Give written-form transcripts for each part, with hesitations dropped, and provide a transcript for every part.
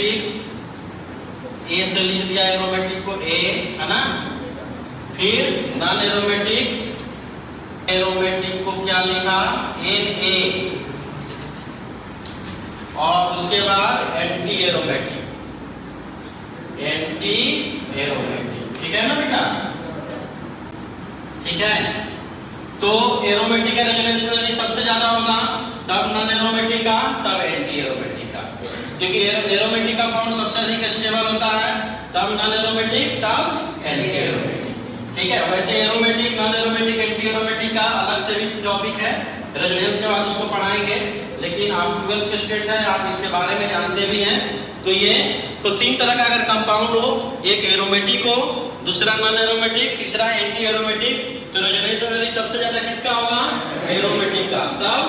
Aromatic, ए से लिख दिया एरोमेटिक को ए, है ना। फिर नॉन एरोमेटिक, एरोमेटिक को क्या लिखा एन ए, और उसके बाद एंटी एरोमेटिक, एंटी एरोमेटिक, ठीक है ना बेटा, ठीक है। तो एरोमेटिक का रेजोनेंस एनर्जी सबसे ज्यादा होगा, तब नॉन एरोमेटिक का, तब एंटी एरोमेटिक का, क्योंकि एरोमेटिक का बॉन्ड सबसे अधिक स्टेबल होता है, तब नॉन एरोमेटिक, तब एंटी एरोमेटिक, ठीक है। वैसे aromatic, non aromatic, anti aromatic का अलग से भी टॉपिक है, रेजोनेंस के बाद उसको पढ़ाएंगे, लेकिन आप 12th के स्टूडेंट हैं, आप इसके बारे में जानते भी हैं। तो ये तो तीन तरह का अगर कंपाउंड हो, एक एरोमेटिक हो, दूसरा नॉन एरोमेटिक, तीसरा एंटी एरोमेटिक, तो रेजोनेंस एनर्जी सबसे ज्यादा किसका होगा, एरोमेटिक का, तब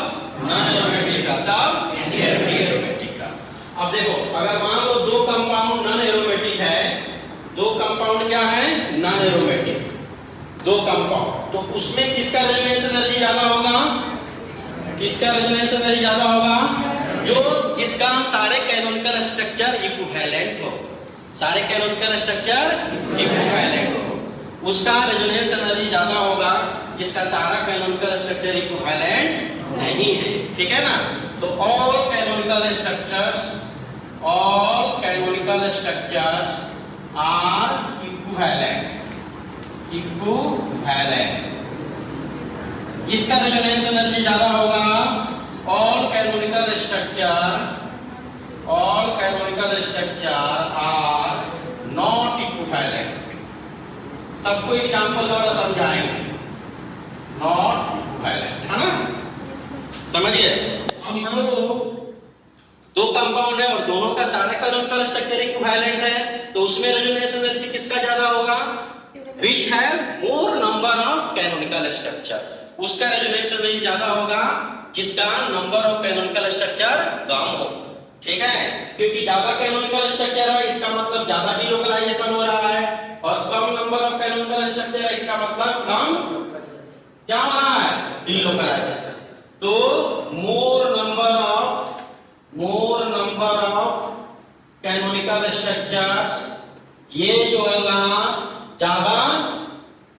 नॉन एरोमेटिक का, तब एंटी एरोमेटिक का। अब देखो, अगर मान लो दो कंपाउंड नॉन एरोमेटिक है, दो कंपाउंड क्या है नॉन एरोमेटिक, दो कंपाउंड, तो उसमें किसका रेजोनेंस एनर्जी ज्यादा होगा, किसका रेजोनेंस एनर्जी ज्यादा होगा, जो जिसका सारे कैनोनिकल स्ट्रक्चर इक्विवेलेंट हो, सारे कैनोनिकल स्ट्रक्चर इक्विवेलेंट हो, उसका रेजोनेंस एनर्जी ज्यादा होगा, जिसका सारा कैनोनिकल स्ट्रक्चर इक्विवेलेंट नहीं है, ठीक है ना। तो all canonical structures are equivalent, equivalent, इसका रेजोनेंस एनर्जी ज्यादा होगा। All canonical structure are not equivalent, सबको एग्जांपल द्वारा समझाएंगे, नॉट इक्विवेलेंट, है ना, समझिए। अब मान लो दो कंपाउंड है और दोनों का सारा कैनोनिकल स्ट्रक्चर इक्विवेलेंट है, तो उसमें रेजोनेंस एनर्जी किसका ज्यादा होगा, which have more number of canonical structure, उसका रेजोनेंस एनर्जी ज्यादा होगा जिसका नंबर ऑफ कैनोनिकल स्ट्रक्चर कम हो, ठीक है। क्योंकि ज्यादा कैनोनिकल स्ट्रक्चर है, इसका मतलब ज्यादा डिलोकलाइजेशन हो रहा है, और कम नंबर ऑफ कैनोनिकल स्ट्रक्चर है, इसका मतलब कम क्या हो रहा है, डिलोकलाइजेशन। तो मोर नंबर ऑफ कैनोनिकल स्ट्रक्चर्स, ये जो होगा ज्यादा